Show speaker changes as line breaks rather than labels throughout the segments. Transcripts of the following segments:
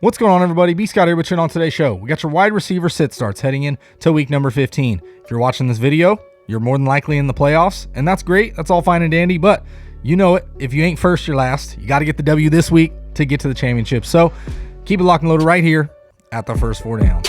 What's going on, everybody? B. Scott here with you on today's show. We got your wide receiver sit starts heading in to week number 15. If you're watching this video, you're more than likely in the playoffs, and that's great. That's all fine and dandy, but you know it. If you ain't first, you're last. You got to get the W this week to get to the championship. So keep it locked and loaded right here at the first four downs.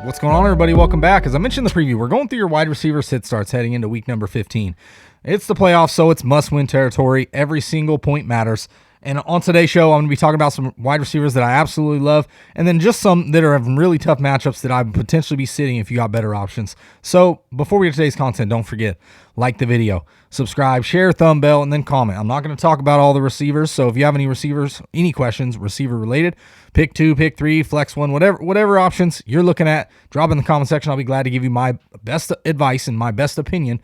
What's going on, everybody? Welcome back. As I mentioned in the preview, we're going through your wide receiver sit starts heading into week number 15. It's the playoffs, so it's must-win territory. Every single point matters. And on today's show, I'm going to be talking about some wide receivers that I absolutely love, and then just some that are having really tough matchups that I would potentially be sitting if you got better options. So before we get to today's content, don't forget, like the video, subscribe, share, thumb bell, and then comment. I'm not going to talk about all the receivers, so if you have any receivers, any questions, receiver-related, pick 2, pick 3, flex 1, whatever options you're looking at, drop in the comment section. I'll be glad to give you my best advice and my best opinion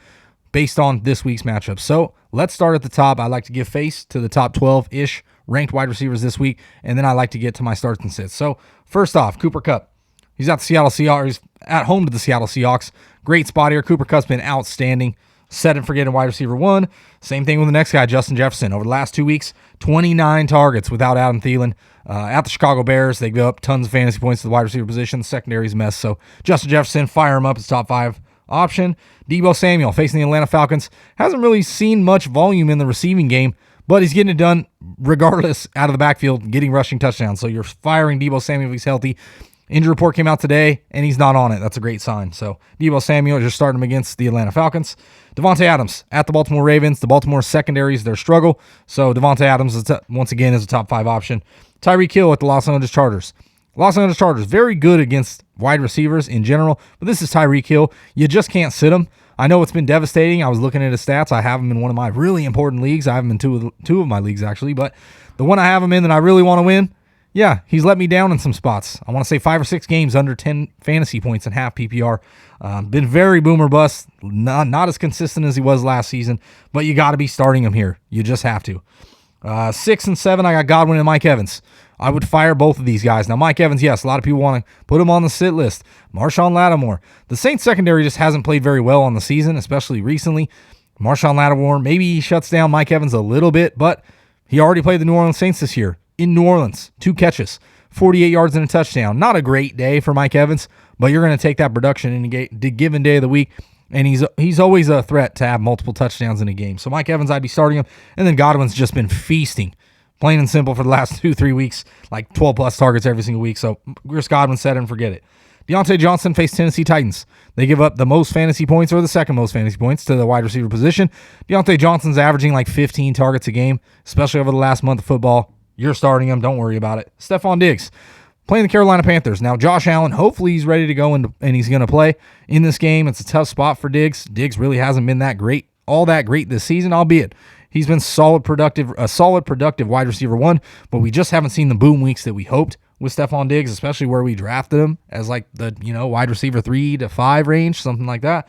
based on this week's matchup. So let's start at the top. I like to give face to the top 12-ish ranked wide receivers this week, and then I like to get to my starts and sits. So first off, Cooper Kupp. He's at the Seattle Seahawks. He's at home to the Seattle Seahawks. Great spot here. Cooper Kupp's been outstanding. Set and forget in wide receiver 1. Same thing with the next guy, Justin Jefferson. Over the last 2 weeks, 29 targets without Adam Thielen. At the Chicago Bears, they give up tons of fantasy points to the wide receiver position. The secondary's a mess. So Justin Jefferson, fire him up as top 5 option. Deebo Samuel facing the Atlanta Falcons. Hasn't really seen much volume in the receiving game, but he's getting it done regardless out of the backfield, getting rushing touchdowns. So you're firing Deebo Samuel if he's healthy. Injury report came out today, and he's not on it. That's a great sign. So Deebo Samuel, just starting him against the Atlanta Falcons. Devontae Adams at the Baltimore Ravens. The Baltimore secondary is their struggle. So Devontae Adams, once again, is a top 5 option. Tyreek Hill at the Los Angeles Chargers. Los Angeles Chargers, very good against wide receivers in general, but this is Tyreek Hill. You just can't sit him. I know it's been devastating. I was looking at his stats. I have him in one of my really important leagues. I have him in two of my leagues, actually, but the one I have him in that I really want to win, yeah, he's let me down in some spots. I want to say 5 or 6 games under 10 fantasy points and half PPR. Been very boomer bust, not as consistent as he was last season, but you got to be starting him here. You just have to. 6 and 7, I got Godwin and Mike Evans. I would fire both of these guys. Now, Mike Evans, yes, a lot of people want to put him on the sit list. Marshawn Lattimore. The Saints secondary just hasn't played very well on the season, especially recently. Marshawn Lattimore, maybe he shuts down Mike Evans a little bit, but he already played the New Orleans Saints this year. In New Orleans, 2 catches, 48 yards and a touchdown. Not a great day for Mike Evans, but you're going to take that production in a given day of the week, and he's always a threat to have multiple touchdowns in a game. So Mike Evans, I'd be starting him, and then Godwin's just been feasting. Plain and simple for the last 2-3 weeks, like 12-plus targets every single week. So Chris Godwin, set and forget it. Deontay Johnson faced Tennessee Titans. They give up the most fantasy points or the second most fantasy points to the wide receiver position. Deontay Johnson's averaging like 15 targets a game, especially over the last month of football. You're starting him. Don't worry about it. Stephon Diggs playing the Carolina Panthers. Now, Josh Allen, hopefully he's ready to go and he's going to play in this game. It's a tough spot for Diggs. Diggs really hasn't been all that great this season, albeit he's been a solid productive wide receiver 1, but we just haven't seen the boom weeks that we hoped with Stephon Diggs, especially where we drafted him as like the, wide receiver 3 to 5 range, something like that.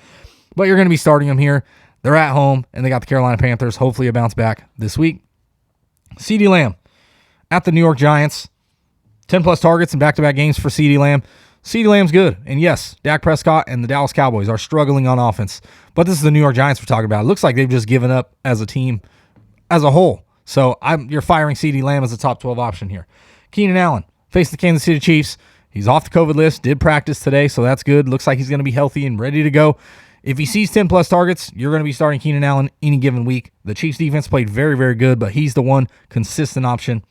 But you're going to be starting him here. They're at home, and they got the Carolina Panthers. Hopefully a bounce back this week. CeeDee Lamb at the New York Giants. 10-plus targets in back-to-back games for CeeDee Lamb. CeeDee Lamb's good. And yes, Dak Prescott and the Dallas Cowboys are struggling on offense. But this is the New York Giants we're talking about. It looks like they've just given up as a team as a whole. So you're firing CeeDee Lamb as a top 12 option here. Keenan Allen facing the Kansas City Chiefs. He's off the COVID list, did practice today, so that's good. Looks like he's going to be healthy and ready to go. If he sees 10-plus targets, you're going to be starting Keenan Allen any given week. The Chiefs defense played very, very good, but he's the one consistent option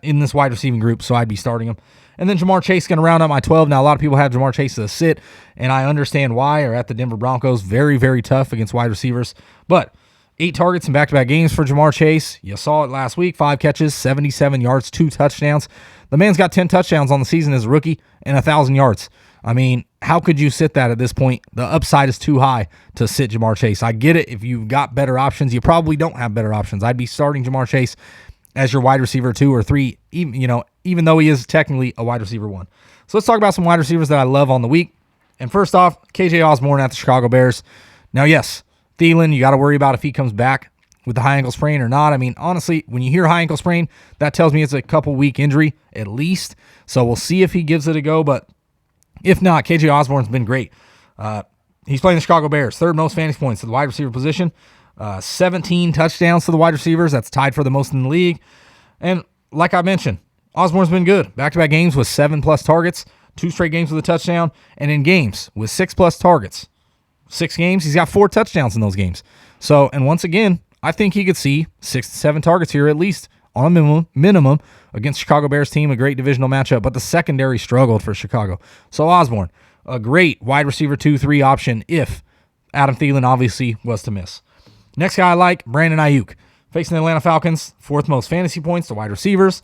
in this wide receiving group, so I'd be starting him. And then Jamar Chase going to round out my 12. Now, a lot of people have Jamar Chase as a sit, and I understand why. Or at the Denver Broncos, very, very tough against wide receivers. But 8 targets in back-to-back games for Jamar Chase. You saw it last week, 5 catches, 77 yards, 2 touchdowns. The man's got 10 touchdowns on the season as a rookie and 1,000 yards. I mean, how could you sit that at this point? The upside is too high to sit Jamar Chase. I get it. If you've got better options, you probably don't have better options. I'd be starting Jamar Chase as your wide receiver 2 or 3, even though he is technically a wide receiver 1. So let's talk about some wide receivers that I love on the week. And first off, KJ Osborne at the Chicago Bears. Now, yes, Thielen, you got to worry about if he comes back with the high ankle sprain or not. I mean, honestly, when you hear high ankle sprain, that tells me it's a couple week injury at least. So we'll see if he gives it a go. But if not, KJ Osborne's been great. He's playing the Chicago Bears, 3rd most fantasy points at the wide receiver position. 17 touchdowns to the wide receivers. That's tied for the most in the league. And like I mentioned, Osborne's been good. Back-to-back games with 7+ targets, 2 straight games with a touchdown, and in games with 6+ targets. 6 games, he's got 4 touchdowns in those games. So, and once again, I think he could see 6 to 7 targets here at least on a minimum against Chicago Bears team, a great divisional matchup, but the secondary struggled for Chicago. So Osborne, a great wide receiver 2-3 option if Adam Thielen obviously was to miss. Next guy I like, Brandon Ayuk. Facing the Atlanta Falcons, 4th most fantasy points to wide receivers.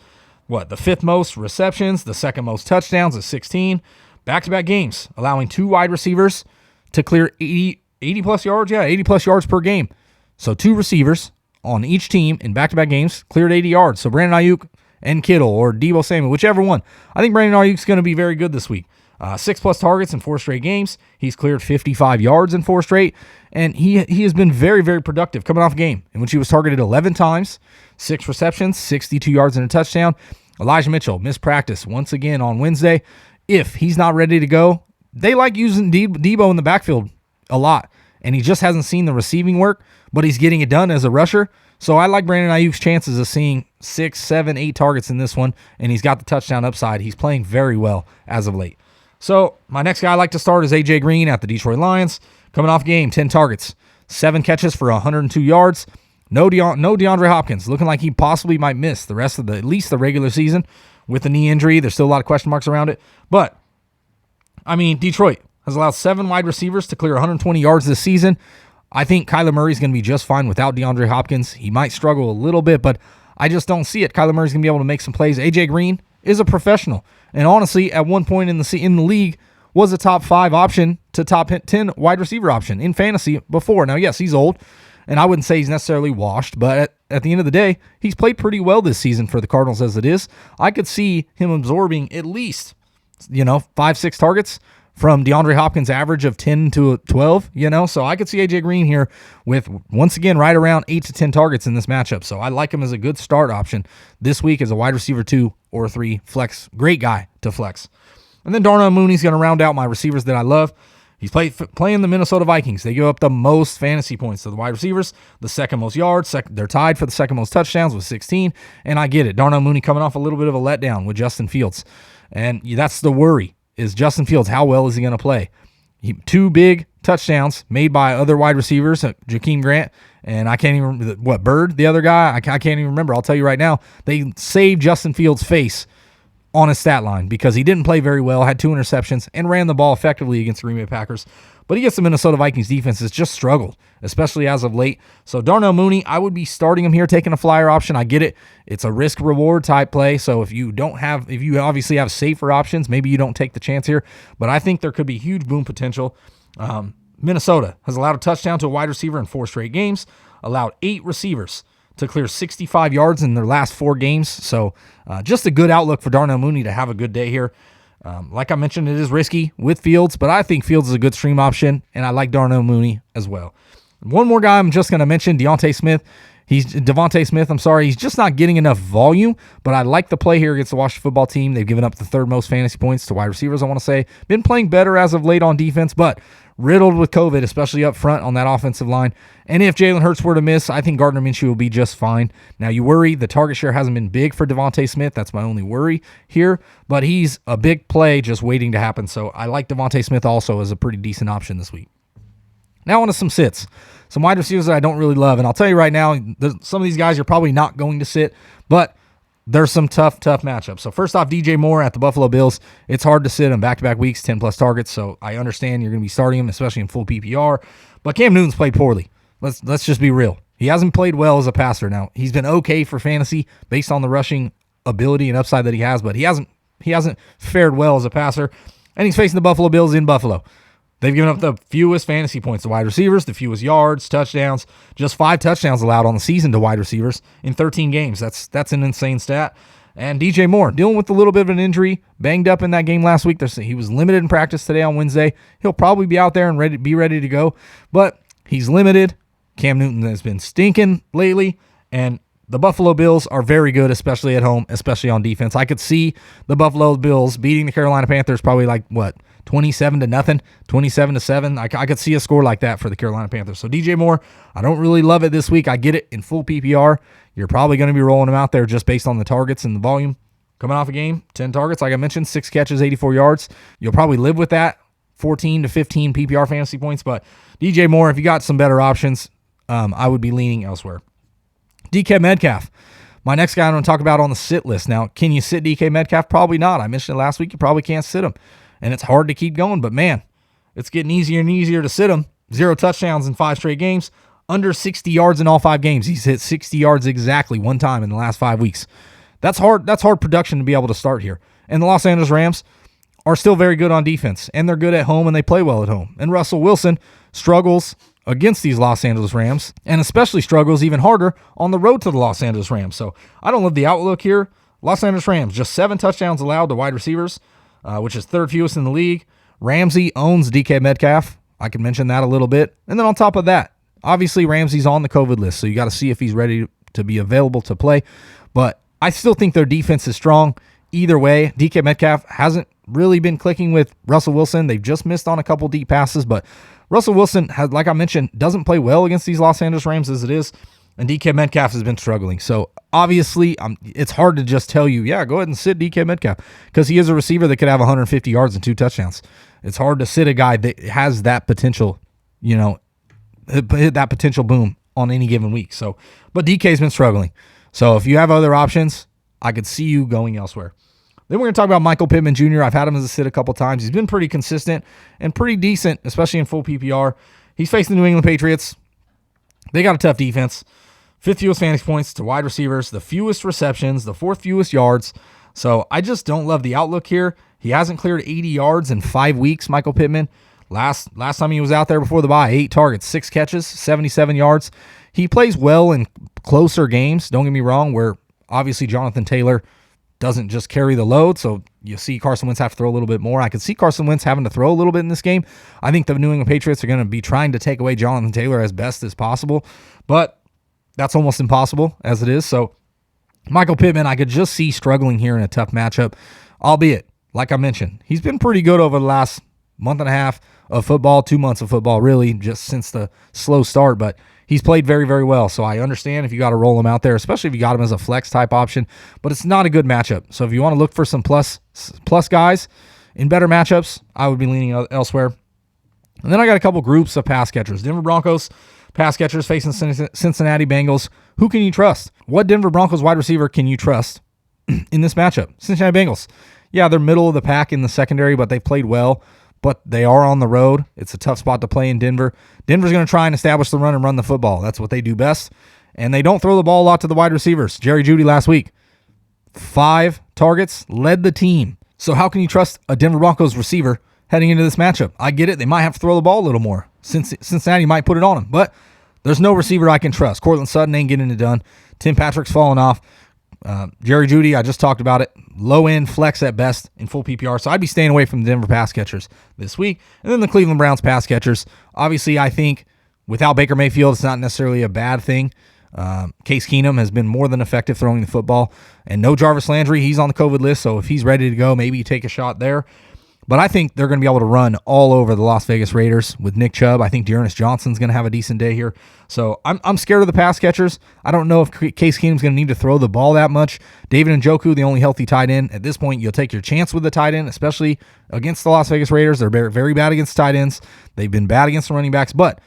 The 5th most receptions, the 2nd most touchdowns at 16. Back-to-back games, allowing 2 wide receivers to clear 80 plus yards. Yeah, 80 plus yards per game. So 2 receivers on each team in back-to-back games cleared 80 yards. So Brandon Ayuk and Kittle or Deebo Samuel, whichever one. I think Brandon Ayuk's going to be very good this week. 6+ targets in 4 straight games. He's cleared 55 yards in 4 straight. And he has been very, very productive coming off a game in which he was targeted 11 times, 6 receptions, 62 yards and a touchdown. Elijah Mitchell missed practice once again on Wednesday. If he's not ready to go, they like using Deebo in the backfield a lot. And he just hasn't seen the receiving work, but he's getting it done as a rusher. So I like Brandon Ayuk's chances of seeing 6, 7, 8 targets in this one, and he's got the touchdown upside. He's playing very well as of late. So my next guy I like to start is A.J. Green at the Detroit Lions. Coming off game, 10 targets, 7 catches for 102 yards. No DeAndre Hopkins, looking like he possibly might miss the rest of at least the regular season with the knee injury. There's still a lot of question marks around it. But, Detroit has allowed 7 wide receivers to clear 120 yards this season. I think Kyler Murray's going to be just fine without DeAndre Hopkins. He might struggle a little bit, but I just don't see it. Kyler Murray's going to be able to make some plays. A.J. Green is a professional. And honestly, at one point in the league, was a top 5 option to top 10 wide receiver option in fantasy before. Now, yes, he's old, and I wouldn't say he's necessarily washed, but at the end of the day, he's played pretty well this season for the Cardinals as it is. I could see him absorbing at least, 5-6 targets from DeAndre Hopkins' average of 10 to 12, So I could see A.J. Green here with, once again, right around 8 to 10 targets in this matchup. So I like him as a good start option this week as a wide receiver 2 or 3 flex. Great guy to flex. And then Darnell Mooney's going to round out my receivers that I love. He's playing the Minnesota Vikings. They give up the most fantasy points to the wide receivers, the 2nd most yards. They're tied for the 2nd most touchdowns with 16. And I get it. Darnell Mooney coming off a little bit of a letdown with Justin Fields. And that's the worry, is Justin Fields. How well is he going to play? 2 big touchdowns made by other wide receivers, Jakeem Grant, and I can't even remember, Bird, the other guy? I can't even remember. I'll tell you right now. They saved Justin Fields' face on his stat line because he didn't play very well, had 2 interceptions, and ran the ball effectively against the Green Bay Packers. But against the Minnesota Vikings defense has just struggled, especially as of late. So Darnell Mooney, I would be starting him here, taking a flyer option. I get it. It's a risk-reward type play. So if you obviously have safer options, maybe you don't take the chance here. But I think there could be huge boom potential. Minnesota has allowed a touchdown to a wide receiver in 4 straight games, allowed 8 receivers to clear 65 yards in their last 4 games. So just a good outlook for Darnell Mooney to have a good day here. Like I mentioned, it is risky with Fields, but I think Fields is a good stream option, and I like Darnell Mooney as well. One more guy I'm just going to mention, DeVonta Smith. He's just not getting enough volume, but I like the play here against the Washington football team. They've given up the 3rd most fantasy points to wide receivers, I want to say. Been playing better as of late on defense, but riddled with COVID, especially up front on that offensive line. And if Jalen Hurts were to miss, I think Gardner Minshew will be just fine. Now, you worry, the target share hasn't been big for DeVonta Smith. That's my only worry here, but he's a big play just waiting to happen. So I like DeVonta Smith also as a pretty decent option this week. Now on to some sits. Some wide receivers that I don't really love. And I'll tell you right now, some of these guys you're probably not going to sit, but there's some tough matchups. So first off, DJ Moore at the Buffalo Bills. It's hard to sit in back-to-back weeks, 10-plus targets, so I understand you're going to be starting him, especially in full PPR. But Cam Newton's played poorly. Let's just be real. He hasn't played well as a passer. Now, he's been okay for fantasy based on the rushing ability and upside that he has, but he hasn't fared well as a passer. And he's facing the Buffalo Bills in Buffalo. They've given up the fewest fantasy points to wide receivers, the fewest yards, touchdowns, just 5 touchdowns allowed on the season to wide receivers in 13 games. That's an insane stat. And DJ Moore, dealing with a little bit of an injury, banged up in that game last week. He was limited in practice today on Wednesday. He'll probably be out there and be ready to go, but he's limited. Cam Newton has been stinking lately, and the Buffalo Bills are very good, especially at home, especially on defense. I could see the Buffalo Bills beating the Carolina Panthers probably 27-0, 27-7. I could see a score like that for the Carolina Panthers. So DJ Moore, I don't really love it this week. I get it in full PPR. You're probably going to be rolling him out there just based on the targets and the volume. Coming off a game, 10 targets, like I mentioned, 6 catches, 84 yards. You'll probably live with that, 14 to 15 PPR fantasy points. But DJ Moore, if you got some better options, I would be leaning elsewhere. DK Metcalf, my next guy I'm going to talk about on the sit list. Now, can you sit DK Metcalf? Probably not. I mentioned it last week. You probably can't sit him. And it's hard to keep going. But, man, it's getting easier and easier to sit him. 0 touchdowns in 5 straight games. Under 60 yards in all 5 games. He's hit 60 yards exactly one time in the last 5 weeks. That's hard production to be able to start here. And the Los Angeles Rams are still very good on defense. And they're good at home, and they play well at home. And Russell Wilson struggles against these Los Angeles Rams, and especially struggles even harder on the road to the Los Angeles Rams. So I don't love the outlook here. Los Angeles Rams, just 7 touchdowns allowed to wide receivers, which is 3rd fewest in the league. Ramsey owns DK Metcalf. I can mention that a little bit. And then on top of that, obviously Ramsey's on the COVID list, so you got to see if he's ready to be available to play. But I still think their defense is strong. Either way, DK Metcalf hasn't really been clicking with Russell Wilson. They've just missed on a couple deep passes, but Russell Wilson, like I mentioned, doesn't play well against these Los Angeles Rams as it is, and DK Metcalf has been struggling. So obviously, it's hard to just tell you, yeah, go ahead and sit DK Metcalf, because he is a receiver that could have 150 yards and 2 touchdowns. It's hard to sit a guy that has that potential, hit that potential boom on any given week. So, but DK's been struggling. So if you have other options, I could see you going elsewhere. Then we're going to talk about Michael Pittman Jr. I've had him as a sit a couple times. He's been pretty consistent and pretty decent, especially in full PPR. He's facing the New England Patriots. They got a tough defense. 5th fewest fantasy points to wide receivers, the fewest receptions, the 4th fewest yards. So I just don't love the outlook here. He hasn't cleared 80 yards in 5 weeks, Michael Pittman. Last time he was out there before the bye, 8 targets, 6 catches, 77 yards. He plays well in closer games, don't get me wrong, where obviously Jonathan Taylor doesn't just carry the load, so you see Carson Wentz have to throw a little bit more. I could see Carson Wentz having to throw a little bit in this game. I think the New England Patriots are going to be trying to take away Jonathan Taylor as best as possible, but that's almost impossible as it is. So Michael Pittman, I could just see struggling here in a tough matchup, albeit, like I mentioned, he's been pretty good over the last month and a half of football, 2 months of football, really, just since the slow start, but he's played very, very well. So I understand if you got to roll him out there, especially if you got him as a flex type option, but it's not a good matchup. So if you want to look for some plus guys in better matchups, I would be leaning elsewhere. And then I got a couple groups of pass catchers. Denver Broncos pass catchers facing Cincinnati Bengals. Who can you trust? What Denver Broncos wide receiver can you trust in this matchup? Cincinnati Bengals. Yeah, they're middle of the pack in the secondary, but they played well. But they are on the road. It's a tough spot to play in Denver. Denver's going to try and establish the run and run the football. That's what they do best. And they don't throw the ball a lot to the wide receivers. Jerry Jeudy last week, 5 targets, led the team. So how can you trust a Denver Broncos receiver heading into this matchup? I get it. They might have to throw the ball a little more. Cincinnati might put it on them. But there's no receiver I can trust. Cortland Sutton ain't getting it done. Tim Patrick's falling off. Jerry Jeudy, I just talked about it. Low end flex at best in full PPR. So I'd be staying away from the Denver pass catchers this week. And then the Cleveland Browns pass catchers. Obviously, I think without Baker Mayfield, it's not necessarily a bad thing. Case Keenum has been more than effective throwing the football. And no Jarvis Landry. He's on the COVID list. So if he's ready to go, maybe you take a shot there. But I think they're going to be able to run all over the Las Vegas Raiders with Nick Chubb. I think Dearness Johnson's going to have a decent day here. So I'm scared of the pass catchers. I don't know if Case Keenum's going to need to throw the ball that much. David Njoku, the only healthy tight end. At this point, you'll take your chance with the tight end, especially against the Las Vegas Raiders. They're very, very bad against tight ends. They've been bad against the running backs, but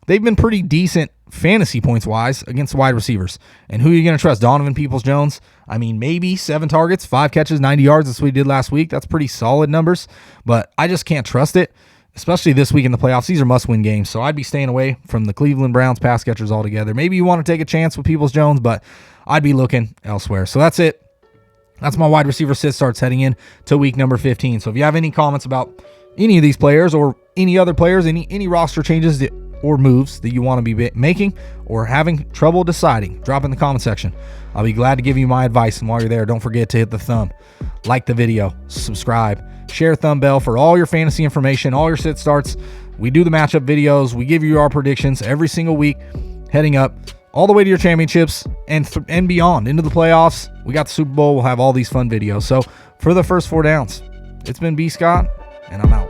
they've been pretty decent fantasy points-wise against the wide receivers. And who are you going to trust? Donovan Peoples-Jones? I mean, maybe 7 targets, 5 catches, 90 yards. That's what he did last week. That's pretty solid numbers, but I just can't trust it, especially this week in the playoffs. These are must-win games, so I'd be staying away from the Cleveland Browns pass catchers altogether. Maybe you want to take a chance with Peoples-Jones, but I'd be looking elsewhere. So that's it. That's my wide receiver sit starts heading in to week number 15. So if you have any comments about any of these players or any other players, any roster changes or moves that you want to be making or having trouble deciding, drop in the comment section. I'll be glad to give you my advice. And while you're there, don't forget to hit the thumb, like the video, subscribe, share thumb bell for all your fantasy information, all your sit starts. We do the matchup videos. We give you our predictions every single week heading up all the way to your championships and beyond into the playoffs. We got the Super Bowl. We'll have all these fun videos. So for the first 4 downs, it's been B. Scott, and I'm out.